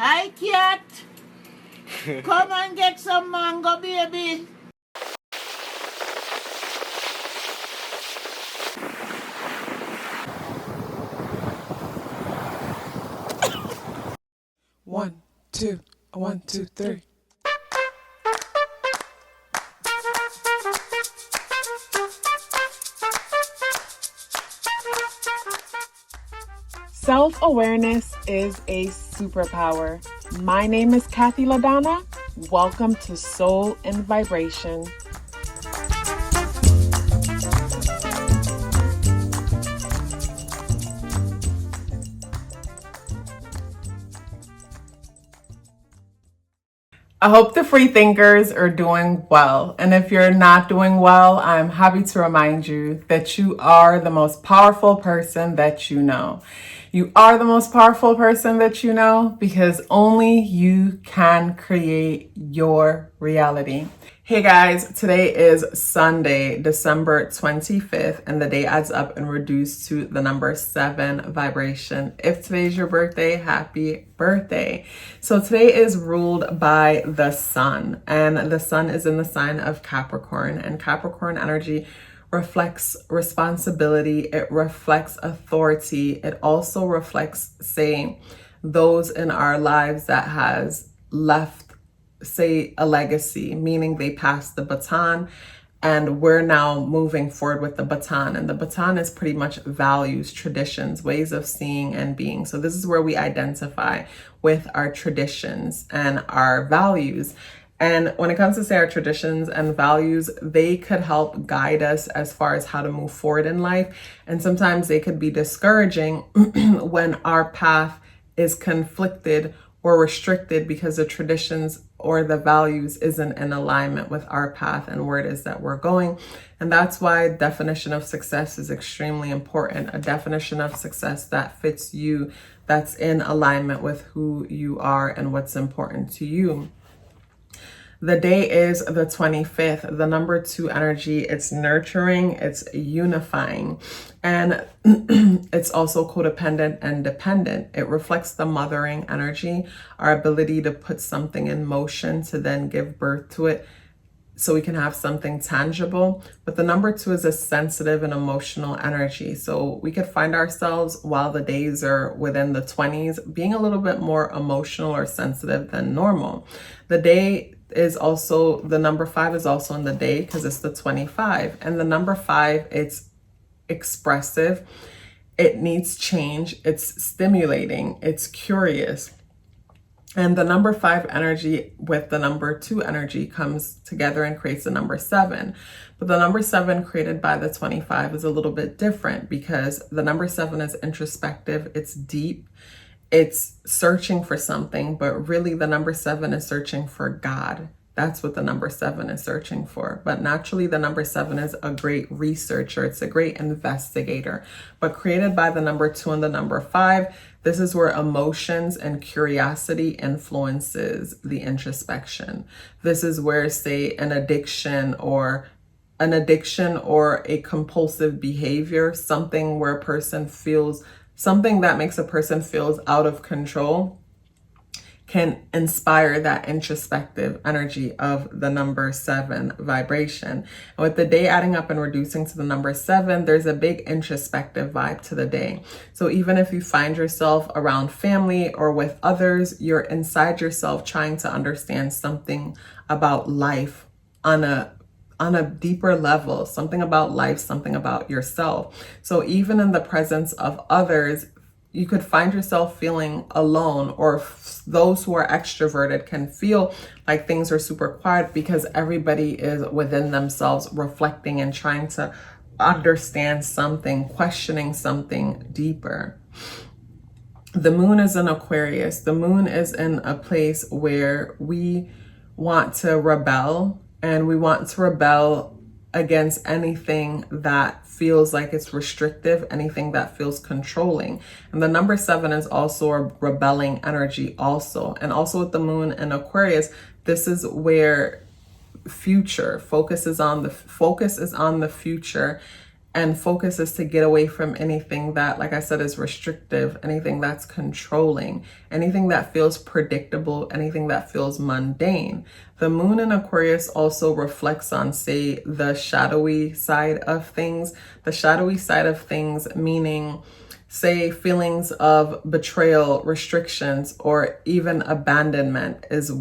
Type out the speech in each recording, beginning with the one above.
Hi, cat. Come and get some mango, baby. One, two, 1, 2, 3. Self-awareness is a superpower. My name is KathyLaDonna. Welcome to Soul and Vibration. I hope the free thinkers are doing well. And if you're not doing well, I'm happy to remind you that you are the most powerful person that you know. You are the most powerful person that you know because only you can create your reality. Hey guys, today is Sunday, December 25th, and the day adds up and reduced to the number 7 vibration. If today's your birthday, happy birthday. So today is ruled by the sun, and the sun is in the sign of Capricorn, and Capricorn energy reflects responsibility, it reflects authority, it also reflects, say, those in our lives that has left, say, a legacy, meaning they passed the baton and we're now moving forward with the baton. And the baton is pretty much values, traditions, ways of seeing and being. So this is where we identify with our traditions and our values. And when it comes to, say, our traditions and values, they could help guide us as far as how to move forward in life. And sometimes they could be discouraging when our path is conflicted or restricted because the traditions or the values isn't in alignment with our path and where it is that we're going. And that's why definition of success is extremely important. A definition of success that fits you, that's in alignment with who you are and what's important to you. The day is the 25th, the number 2 energy. It's nurturing, it's unifying, and it's also codependent and dependent. It reflects the mothering energy, our ability to put something in motion to then give birth to it so we can have something tangible. But the number 2 is a sensitive and emotional energy. So we could find ourselves, while the days are within the 20s, being a little bit more emotional or sensitive than normal. The day is also, the number 5 is also in the day because it's the 25. And the number 5, it's expressive, it needs change, it's stimulating, it's curious. And the number 5 energy with the number 2 energy comes together and creates the number 7. But the number 7 created by the 25 is a little bit different because the number 7 is introspective, it's deep, it's searching for something, but really the number 7 is searching for God. That's what the number 7 is searching for. But naturally, the number 7 is a great researcher. It's a great investigator. But created by the number 2 and the number 5, this is where emotions and curiosity influences the introspection. This is where, say, an addiction or a compulsive behavior, something where a person feels, something that makes a person feels out of control, can inspire that introspective energy of the number 7 vibration. And with the day adding up and reducing to the number 7, there's a big introspective vibe to the day. So even if you find yourself around family or with others, you're inside yourself trying to understand something about life on a deeper level, something about life, something about yourself. So even in the presence of others, you could find yourself feeling alone, or those who are extroverted can feel like things are super quiet because everybody is within themselves reflecting and trying to understand something, questioning something deeper. The moon is in Aquarius. The moon is in a place where we want to rebel, and we want to rebel against anything that feels like it's restrictive, anything that feels controlling. And the number 7 is also a rebelling energy also. And also with the moon in Aquarius, this is where focus is on the future And focus is to get away from anything that, like I said, is restrictive, anything that's controlling, anything that feels predictable, anything that feels mundane. The moon in Aquarius also reflects on, say, the shadowy side of things. The shadowy side of things meaning, say, feelings of betrayal, restrictions, or even abandonment is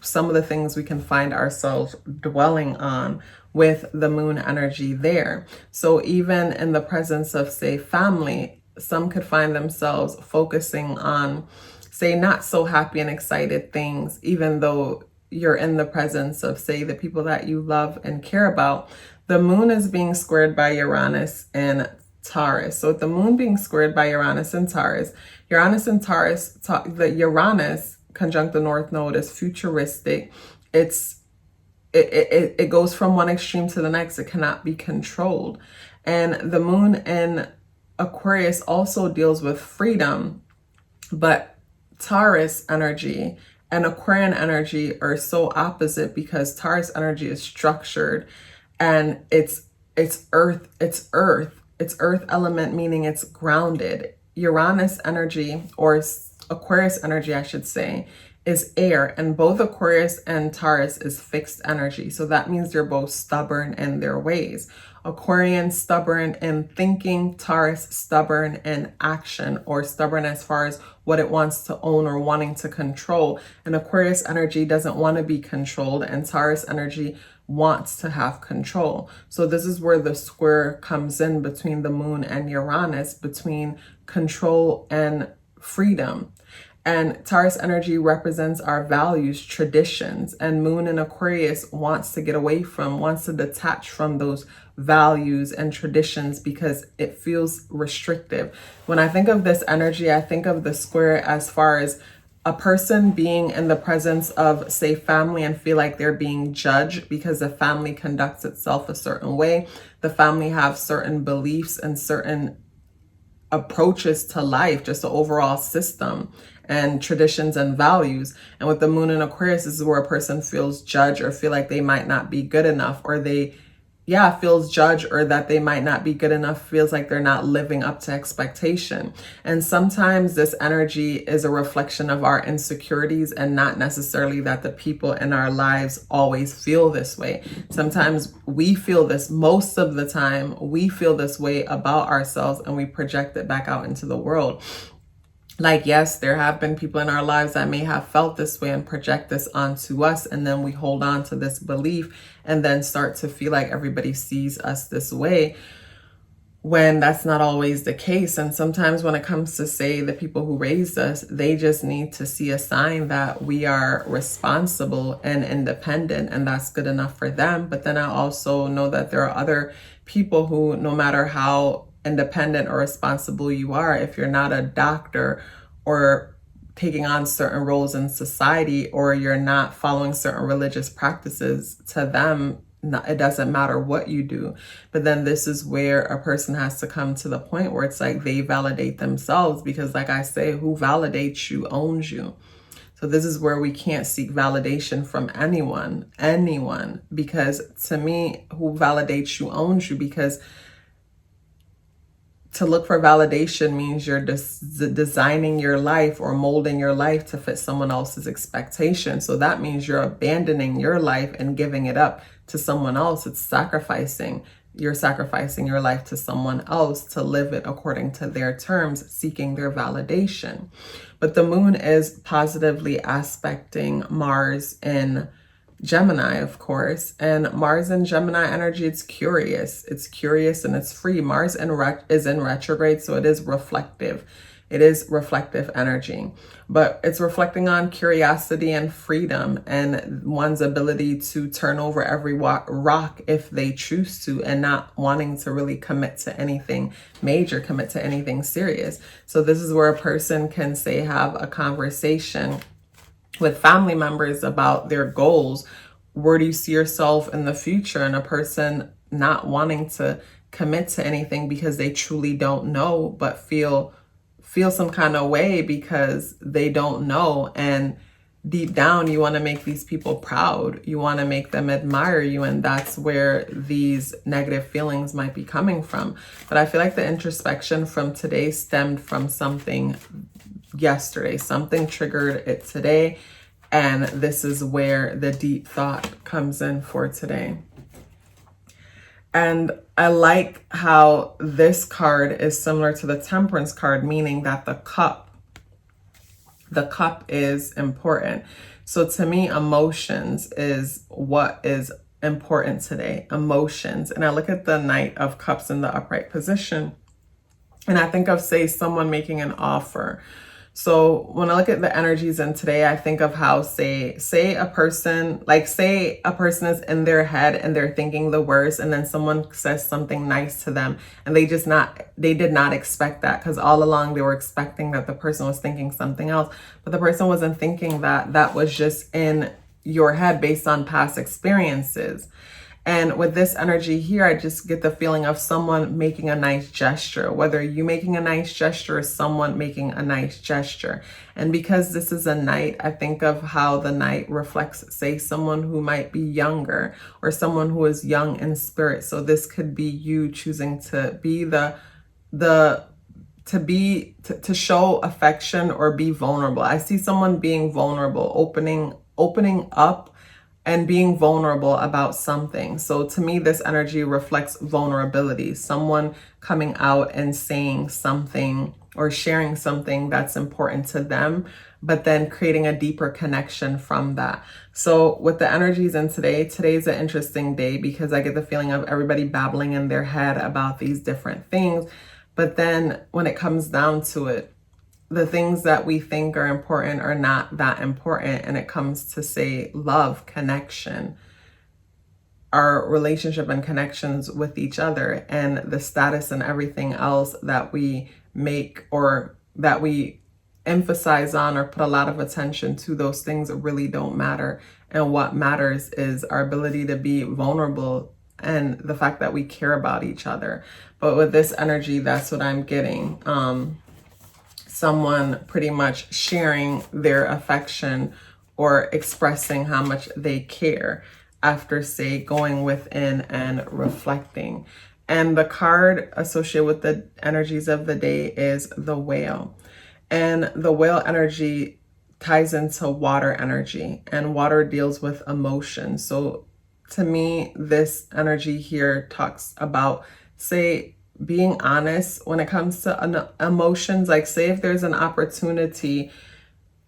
some of the things we can find ourselves dwelling on with the moon energy there. So even in the presence of, say, family, some could find themselves focusing on, say, not so happy and excited things, even though you're in the presence of, say, the people that you love and care about. The moon is being squared by Uranus and Taurus. So with the moon being squared by Uranus and Taurus, the Uranus conjunct the North Node is futuristic. It goes from one extreme to the next. It cannot be controlled. And the moon in Aquarius also deals with freedom, but Taurus energy and Aquarian energy are so opposite because Taurus energy is structured and it's earth element, meaning it's grounded. Uranus energy, or Aquarius energy, I should say, is air, and both Aquarius and Taurus is fixed energy. So that means they're both stubborn in their ways. Aquarian stubborn in thinking, Taurus stubborn in action, or stubborn as far as what it wants to own or wanting to control. And Aquarius energy doesn't want to be controlled, and Taurus energy wants to have control. So this is where the square comes in between the moon and Uranus, between control and freedom. And Taurus energy represents our values, traditions, and moon in Aquarius wants to detach from those values and traditions because it feels restrictive. When I think of this energy, I think of the square as far as a person being in the presence of, say, family and feel like they're being judged because the family conducts itself a certain way. The family have certain beliefs and certain approaches to life, just the overall system and traditions and values. And with the moon in Aquarius, this is where a person feels judged or feel like they might not be good enough, or feels judged, or that they might not be good enough, feels like they're not living up to expectation. And sometimes this energy is a reflection of our insecurities, and not necessarily that the people in our lives always feel this way. Sometimes we feel this, most of the time, we feel this way about ourselves, and we project it back out into the world. Like, yes, there have been people in our lives that may have felt this way and project this onto us, and then we hold on to this belief and then start to feel like everybody sees us this way, when that's not always the case. And sometimes when it comes to, say, the people who raised us, they just need to see a sign that we are responsible and independent, and that's good enough for them. But then I also know that there are other people who, no matter how independent or responsible you are, if you're not a doctor or taking on certain roles in society, or you're not following certain religious practices, to them, it doesn't matter what you do. But then this is where a person has to come to the point where it's like they validate themselves, because, like I say, who validates you owns you. So this is where we can't seek validation from anyone, because to me, who validates you owns you, because to look for validation means you're designing your life or molding your life to fit someone else's expectation. So that means you're abandoning your life and giving it up to someone else. It's sacrificing. You're sacrificing your life to someone else to live it according to their terms, seeking their validation. But the moon is positively aspecting Mars in Gemini, of course, and Mars in Gemini energy, it's curious and it's free. Mars is in retrograde, so it is reflective. It is reflective energy, but it's reflecting on curiosity and freedom and one's ability to turn over every rock if they choose to, and not wanting to really commit to anything major, commit to anything serious. So this is where a person can, say, have a conversation with family members about their goals. Where do you see yourself in the future? And a person not wanting to commit to anything because they truly don't know, but feel some kind of way because they don't know, and deep down, you want to make these people proud. You want to make them admire you. And that's where these negative feelings might be coming from. But I feel like the introspection from today stemmed from something yesterday. Something triggered it today. And this is where the deep thought comes in for today. And I like how this card is similar to the Temperance card, meaning that the cup is important. So to me, emotions is what is important today. Emotions. And I look at the Knight of Cups in the upright position, and I think of, say, someone making an offer. So when I look at the energies in today, I think of how, say a person is in their head and they're thinking the worst, and then someone says something nice to them, and they did not expect that, because all along they were expecting that the person was thinking something else, but the person wasn't thinking that. That was just in your head based on past experiences. And with this energy here, I just get the feeling of someone making a nice gesture, whether you making a nice gesture or someone making a nice gesture. And because this is a knight, I think of how the knight reflects, say, someone who might be younger or someone who is young in spirit. So this could be you choosing to be to show affection or be vulnerable. I see someone being vulnerable, opening up and being vulnerable about something. So to me, this energy reflects vulnerability, someone coming out and saying something or sharing something that's important to them, but then creating a deeper connection from that. So with the energies in today's an interesting day, because I get the feeling of everybody babbling in their head about these different things. But then when it comes down to it, the things that we think are important are not that important. And it comes to, say, love, connection, our relationship and connections with each other, and the status and everything else that we make or that we emphasize on or put a lot of attention to, those things really don't matter. And what matters is our ability to be vulnerable and the fact that we care about each other. But with this energy, that's what I'm getting. Someone pretty much sharing their affection or expressing how much they care after, say, going within and reflecting. And the card associated with the energies of the day is the Whale. And the Whale energy ties into water energy, and water deals with emotion. So to me, this energy here talks about, say, being honest when it comes to emotions. Like, say if there's an opportunity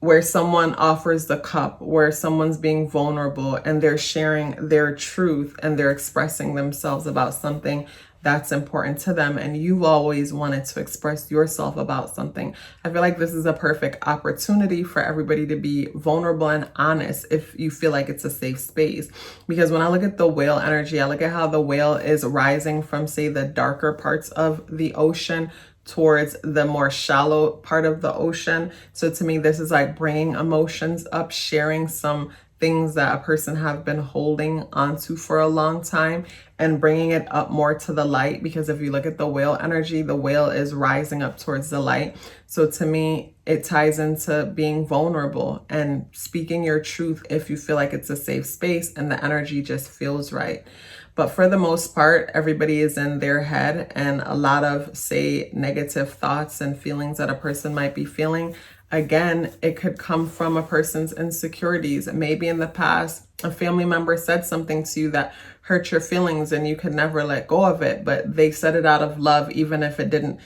where someone offers the cup, where someone's being vulnerable and they're sharing their truth and they're expressing themselves about something that's important to them, and you've always wanted to express yourself about something, I feel like this is a perfect opportunity for everybody to be vulnerable and honest if you feel like it's a safe space. Because when I look at the Whale energy, I look at how the whale is rising from, say, the darker parts of the ocean towards the more shallow part of the ocean. So to me, this is like bringing emotions up, sharing some things that a person have been holding onto for a long time, and bringing it up more to the light. Because if you look at the whale energy, the whale is rising up towards the light. So to me, it ties into being vulnerable and speaking your truth if you feel like it's a safe space and the energy just feels right. But for the most part, everybody is in their head, and a lot of, say, negative thoughts and feelings that a person might be feeling, again, it could come from a person's insecurities. Maybe in the past, a family member said something to you that hurt your feelings and you could never let go of it, but they said it out of love, even if it didn't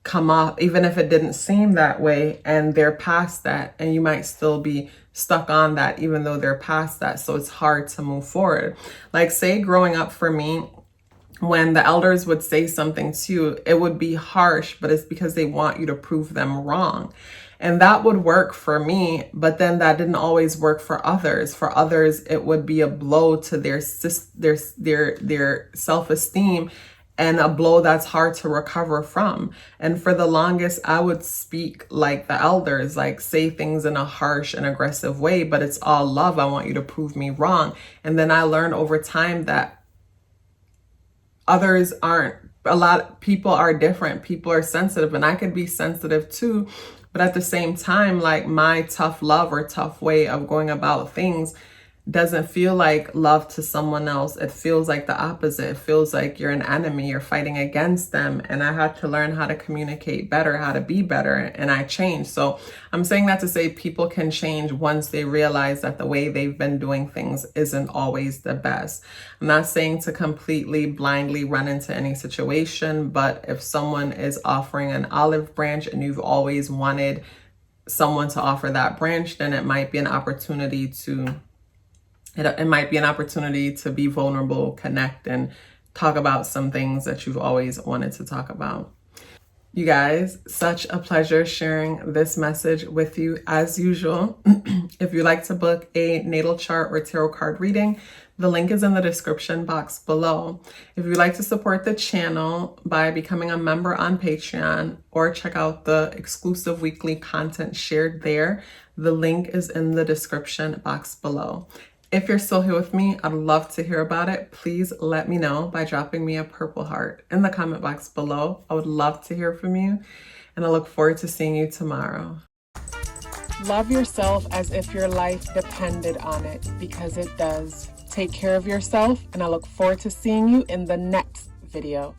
come off, even if it didn't seem that way, and they're past that, and you might still be stuck on that even though they're past that. So it's hard to move forward. Like, say, growing up for me, when the elders would say something to you, it would be harsh, but it's because they want you to prove them wrong. And that would work for me, but then that didn't always work for others. For others, it would be a blow to their self-esteem, and a blow that's hard to recover from. And for the longest, I would speak like the elders, like say things in a harsh and aggressive way, but it's all love. I want you to prove me wrong. And then I learned over time that others aren't. A lot of people are different. People are sensitive, and I could be sensitive too. But at the same time, like, my tough love or tough way of going about things doesn't feel like love to someone else. It feels like the opposite. It feels like you're an enemy, you're fighting against them. And I had to learn how to communicate better, how to be better, and I changed. So I'm saying that to say people can change once they realize that the way they've been doing things isn't always the best. I'm not saying to completely blindly run into any situation, but if someone is offering an olive branch and you've always wanted someone to offer that branch, then it might be an opportunity to be vulnerable, connect, and talk about some things that you've always wanted to talk about. You guys, such a pleasure sharing this message with you as usual. If you'd like to book a natal chart or tarot card reading, the link is in the description box below. If you'd like to support the channel by becoming a member on Patreon or check out the exclusive weekly content shared there, the link is in the description box below. If you're still here with me, I'd love to hear about it. Please let me know by dropping me a purple heart in the comment box below. I would love to hear from you, and I look forward to seeing you tomorrow. Love yourself as if your life depended on it, because it does. Take care of yourself, and I look forward to seeing you in the next video.